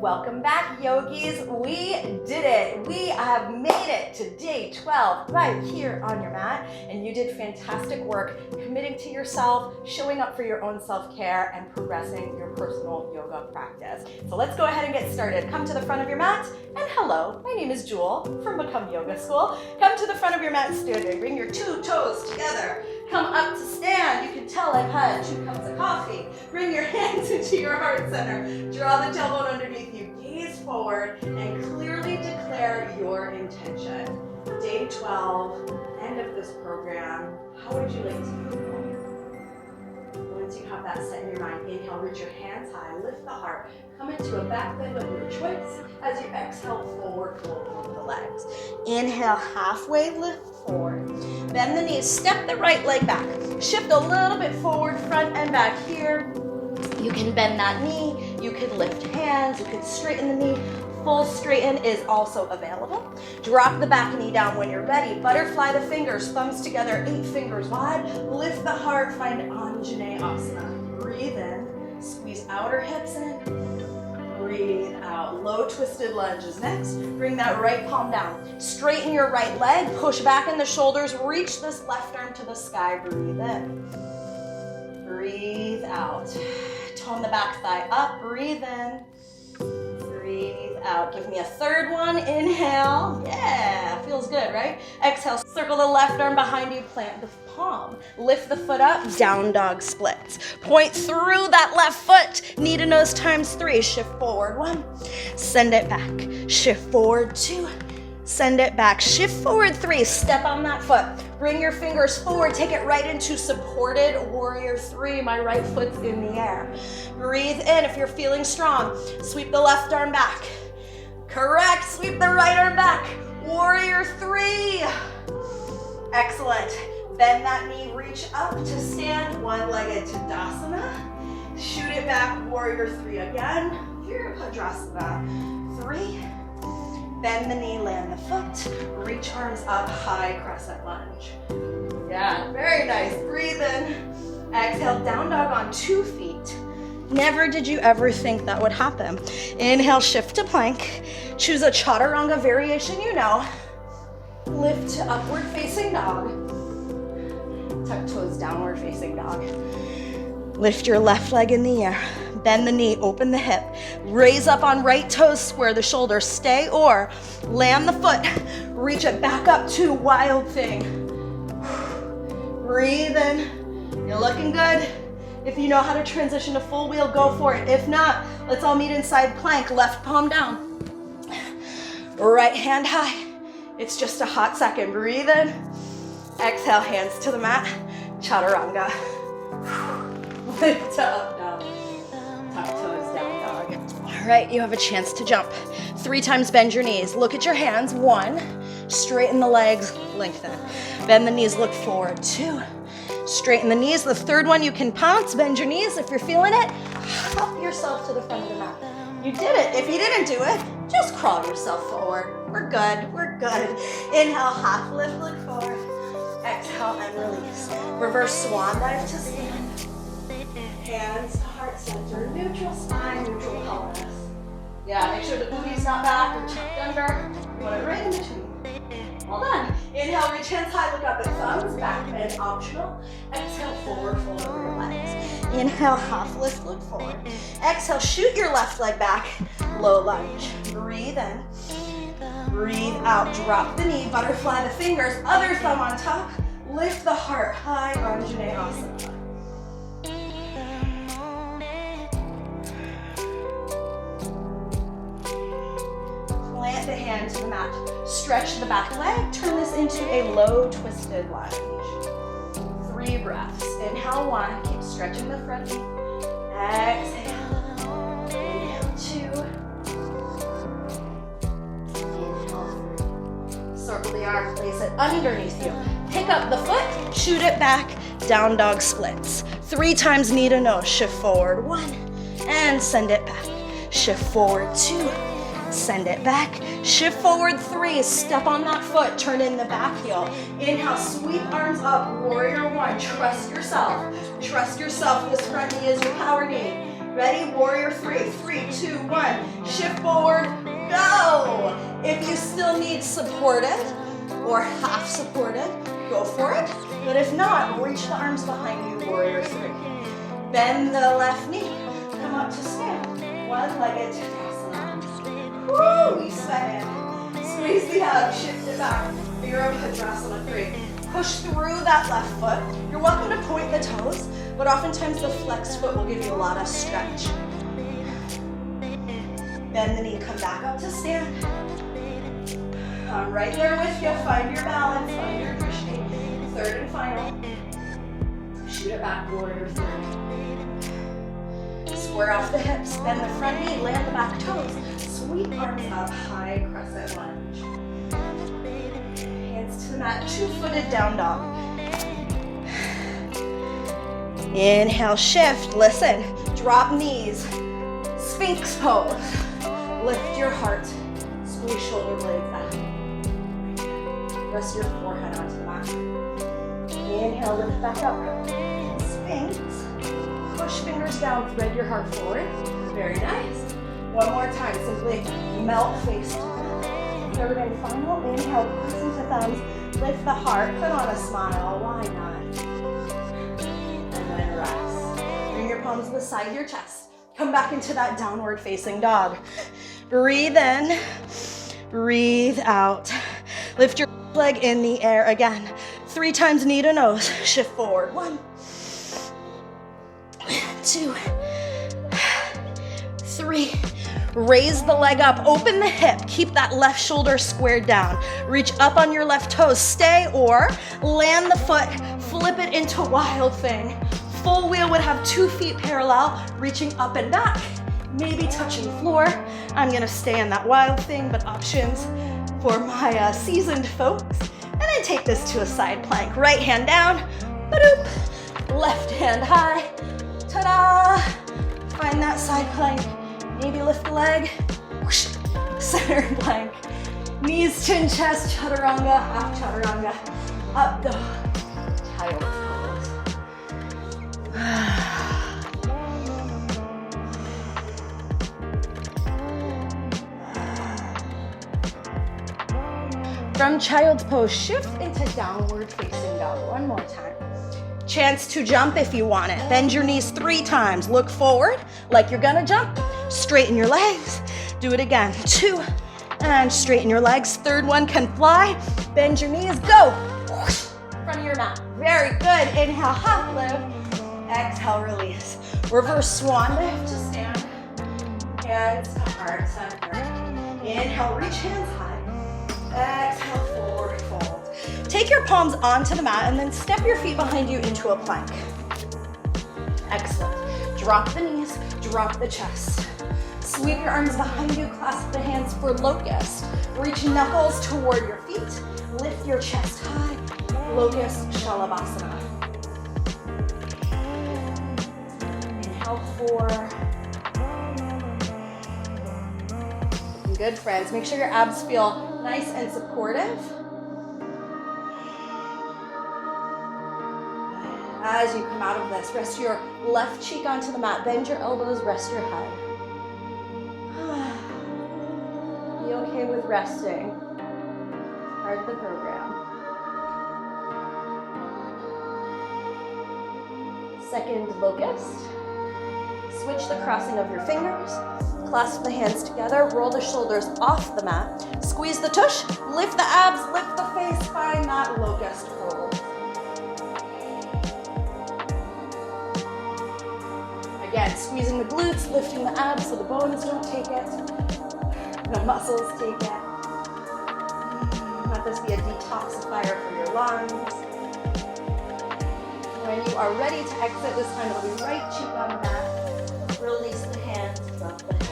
Welcome back, yogis. We did it. We have made it to day 12 right here on your mat, and you did fantastic work committing to yourself, showing up for your own self-care, and progressing your personal yoga practice. So let's go ahead and get started. Come to the front of your mat, and hello, my name is Jewel from Become Yoga School. Come to the front of your mat standing. Bring your two toes together. Come up to stand. You can tell I've had 2 cups of coffee. Bring your hands into your heart center. Draw the tailbone underneath you. Gaze forward and clearly declare your intention. Day 12, end of this program. How would you like to feel? Once you have that set in your mind, inhale, reach your hands high, lift the heart. Come into a back bend of your choice. As you exhale, forward fold over the legs. Inhale, halfway lift forward. Bend the knees, step the right leg back. Shift a little bit forward, front and back here. You can bend that knee, you can lift hands, you can straighten the knee. Full straighten is also available. Drop the back knee down when you're ready. Butterfly the fingers, thumbs together, 8 fingers wide. Lift the heart, find Anjaneyasana. Breathe in, squeeze outer hips in. Breathe out. Low twisted lunges next. Bring that right palm down. Straighten your right leg, push back in the shoulders, reach this left arm to the sky. Breathe in. Breathe out. Tone the back thigh up. Breathe in. Breathe out. Give me a third one. Inhale. Yeah, feels good, right? Exhale. Circle the left arm behind you. Plant the palm. Lift the foot up. Down dog splits. Point through that left foot. Knee to nose times 3. Shift forward. 1. Send it back. Shift forward. 2. Send it back. Shift forward. 3. Step on that foot. Bring your fingers forward. Take it right into supported warrior 3. My right foot's in the air. Breathe in if you're feeling strong. Sweep the left arm back. Correct. Sweep the right arm back. Warrior 3. Excellent. Bend that knee. Reach up to stand. One-legged Tadasana. Shoot it back. Warrior 3 again. Virabhadrasana. 3. Bend the knee, land the foot. Reach arms up, high crescent lunge. Yeah, very nice. Breathe in. Exhale, down dog on 2 feet. Never did you ever think that would happen. Inhale, shift to plank. Choose a chaturanga variation you know. Lift to upward facing dog. Tuck toes, downward facing dog. Lift your left leg in the air. Bend the knee, open the hip. Raise up on right toes, square the shoulders. Stay or land the foot. Reach it back up to wild thing. Breathe in. You're looking good. If you know how to transition to full wheel, go for it. If not, let's all meet inside plank. Left palm down. Right hand high. It's just a hot second. Breathe in. Exhale, hands to the mat. Chaturanga. Lift up, down. Tuck toes, down dog. All right, you have a chance to jump. 3 times bend your knees. Look at your hands. 1. Straighten the legs, lengthen. Bend the knees, look forward. 2. Straighten the knees. The third one, you can pounce. Bend your knees if you're feeling it. Hop yourself to the front of the mat. You did it. If you didn't do it, just crawl yourself forward. We're good. We're good. Inhale, half lift, look forward. Exhale and release. Reverse swan dive to stand. Hands to heart center. Neutral spine, neutral pelvis. Yeah, make sure the booty's not back or tucked under. You want it right in between. Well done. Inhale, reach hands high, look up at thumbs. Back bend optional. Exhale, forward fold over your legs. Inhale, half lift, look forward. Exhale, shoot your left leg back. Low lunge. Breathe in. Breathe out. Drop the knee, butterfly the fingers. Other thumb on top. Lift the heart high, Anjaneyasana. Plant the hand to the mat. Stretch the back leg. Turn this into a low twisted lunge. 3 breaths. Inhale 1. Keep stretching the front knee. Exhale. Inhale 2. Inhale 3. Circle the arm. Place it underneath you. Pick up the foot. Shoot it back. Down dog splits. 3 times knee to nose. Shift forward. 1. And send it back. Shift forward. 2. Send it back. Shift forward 3. Step on that foot. Turn in the back heel. Inhale, sweep arms up. Warrior 1. Trust yourself. Trust yourself. This front knee is your power knee. Ready? Warrior 3. 3, 2, 1. shift forward, go. If you still need supported or half supported, go for it. But if not, reach the arms behind you, warrior three. Bend the left knee, come up to stand. One-legged Tadasana. Woo, we sweat in. Squeeze the abs, shift it back. Virabhadrasana 3. Push through that left foot. You're welcome to point the toes, but oftentimes the flexed foot will give you a lot of stretch. Bend the knee, come back up to stand. I'm right there with you. Find your balance, find your drishti. Third and final. Shoot it back, warrior three. Square off the hips, bend the front knee, land the back toes. Sweep arms up, high crescent lunge. Hands to the mat, two-footed down dog. Inhale, shift, listen. Drop knees, Sphinx pose. Lift your heart, squeeze shoulder blades back. Rest your forehead onto the mat. Inhale, lift back up. Sphinx. Push fingers down, thread your heart forward. Very nice. One more time, simply melt face to front. Third and final, inhale, press into thumbs, lift the heart, put on a smile, why not? And then rest. Bring your palms beside your chest. Come back into that downward facing dog. Breathe in, breathe out. Lift your leg in the air again. 3 times knee to nose, shift forward. 1, 2, 3. Raise the leg up, open the hip, keep that left shoulder squared down. Reach up on your left toes, stay or land the foot, flip it into wild thing. Full wheel would have 2 feet parallel, reaching up and back, maybe touching the floor. I'm gonna stay in that wild thing, but options for my seasoned folks. And then take this to a side plank. Right hand down, ba-doop. Left hand high, ta-da. Find that side plank. Maybe lift the leg, whoosh, center plank. Knees, chin, chest, chaturanga, half chaturanga. Up dog, child's pose. From child's pose, shift into downward facing dog. One more time. Chance to jump if you want it. Bend your knees 3 times. Look forward like you're gonna jump. Straighten your legs. Do it again. 2, and straighten your legs. Third one can fly. Bend your knees, go. Whoosh, front of your mat. Very good. Inhale, half lift. Exhale, release. Reverse swan lift to stand. Hands to heart center. Inhale, reach hands high. Exhale, forward fold. Take your palms onto the mat and then step your feet behind you into a plank. Excellent. Drop the knees, drop the chest. Sweep your arms behind you, clasp the hands for locust. Reach knuckles toward your feet. Lift your chest high. Locust Shalabhasana. Inhale, 4. Good, friends. Make sure your abs feel nice and supportive. As you come out of this, rest your left cheek onto the mat. Bend your elbows, rest your head. Be okay with resting. Part of the program. Second locust. Switch the crossing of your fingers. Clasp the hands together. Roll the shoulders off the mat. Squeeze the tush. Lift the abs. Lift the face. Find that locust fold. Again, squeezing the glutes, lifting the abs so the bones don't take it. The muscles take it. Let this be a detoxifier for your lungs. When you are ready to exit, this time it'll be right cheek on the mat. Release the hands, drop the head.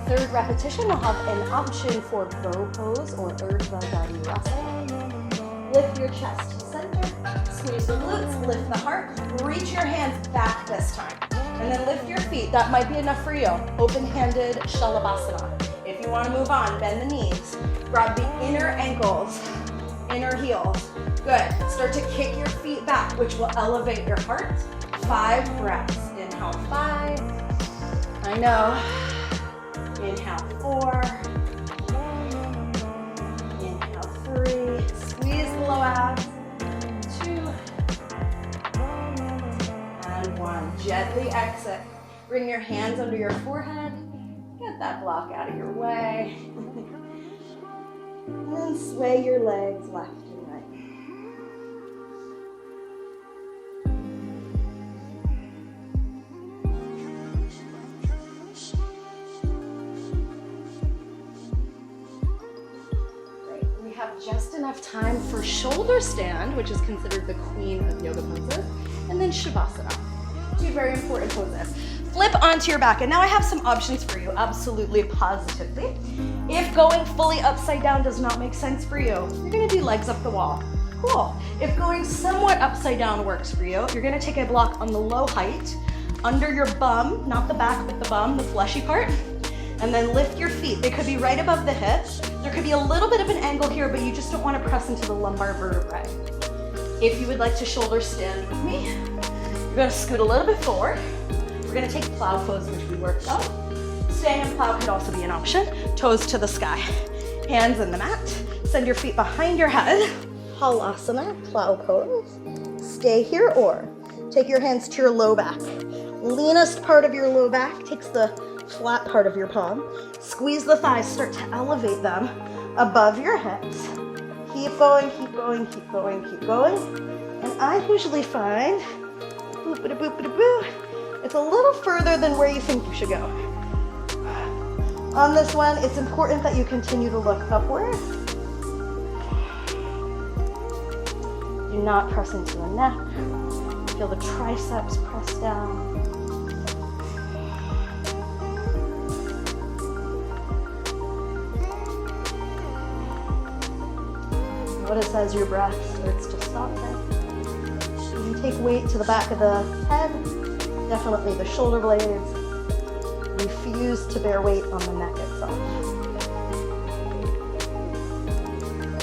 Third repetition, we'll have an option for bow pose or Urdhva Dhanurasana. Lift your chest to center, squeeze the glutes, lift the heart, reach your hands back this time. And then lift your feet, that might be enough for you. Open-handed Shalabhasana. If you want to move on, bend the knees. Grab the inner ankles, inner heels. Good. Start to kick your feet back, which will elevate your heart. 5 breaths. Inhale, 5. I know. Inhale, 4. Inhale, 3. Squeeze the low abs. 2. And 1. Gently exit. Bring your hands under your forehead. Get that block out of your way. And then sway your legs left and right. Great. We have just enough time for shoulder stand, which is considered the queen of yoga poses, and then Shavasana. 2 very important poses. Flip onto your back, and now I have some options for you, absolutely, positively. If going fully upside down does not make sense for you, you're gonna do legs up the wall. Cool. If going somewhat upside down works for you, you're gonna take a block on the low height, under your bum, not the back, but the bum, the fleshy part, and then lift your feet. They could be right above the hips. There could be a little bit of an angle here, but you just don't wanna press into the lumbar vertebrae. If you would like to shoulder stand with me, you're gonna scoot a little bit forward. We're gonna take plow pose, which we worked on. Staying in plow could also be an option. Toes to the sky. Hands in the mat. Send your feet behind your head. Halasana, plow pose. Stay here or take your hands to your low back. Leanest part of your low back takes the flat part of your palm. Squeeze the thighs, start to elevate them above your hips. Keep going, keep going, keep going, keep going. And I usually find, boop-a-da-boop-a-da-boo, it's a little further than where you think you should go. On this one, it's important that you continue to look upward. Do not press into the neck. Feel the triceps press down. Notice as your breath starts to soften. You can take weight to the back of the head. Definitely the shoulder blades. Refuse to bear weight on the neck itself.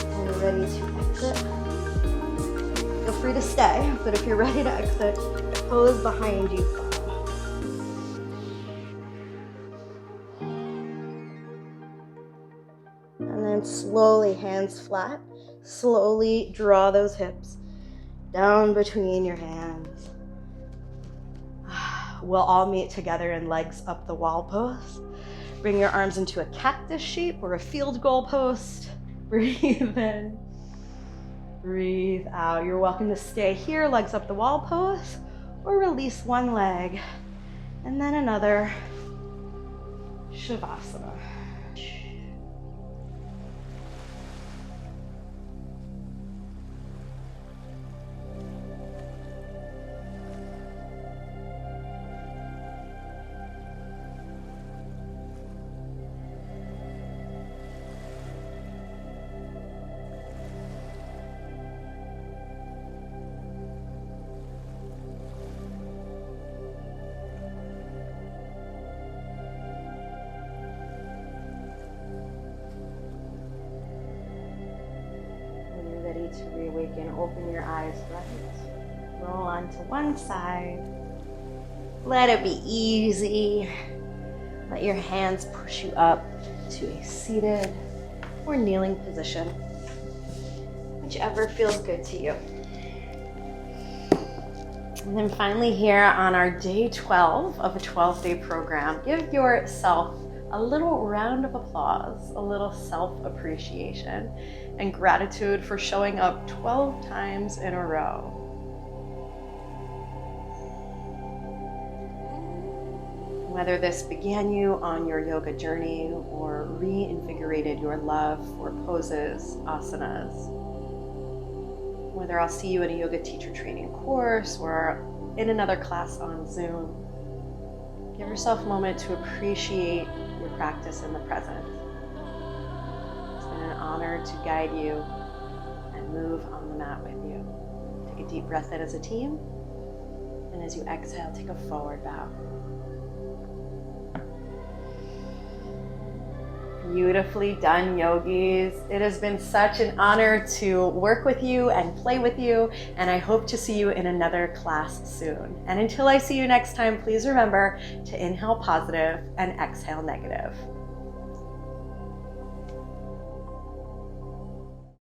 When you're ready to exit, feel free to stay, but if you're ready to exit, toes behind you. And then slowly, hands flat, slowly draw those hips down between your hands. We'll all meet together in legs up the wall pose. Bring your arms into a cactus shape or a field goal post. Breathe in, breathe out. You're welcome to stay here, legs up the wall pose, or release one leg and then another. Shavasana. To reawaken, open your eyes right. Roll onto one side. Let it be easy. Let your hands push you up to a seated or kneeling position, whichever feels good to you. And then finally here on our day 12 of a 12-day program, give yourself a little round of applause, a little self-appreciation, and gratitude for showing up 12 times in a row. Whether this began you on your yoga journey or reinvigorated your love for poses, asanas, whether I'll see you in a yoga teacher training course or in another class on Zoom, give yourself a moment to appreciate your practice in the present. It's been an honor to guide you and move on the mat with you. Take a deep breath in as a team, and as you exhale, take a forward bow. Beautifully done, yogis. It has been such an honor to work with you and play with you, and I hope to see you in another class soon. And until I see you next time, please remember to inhale positive and exhale negative.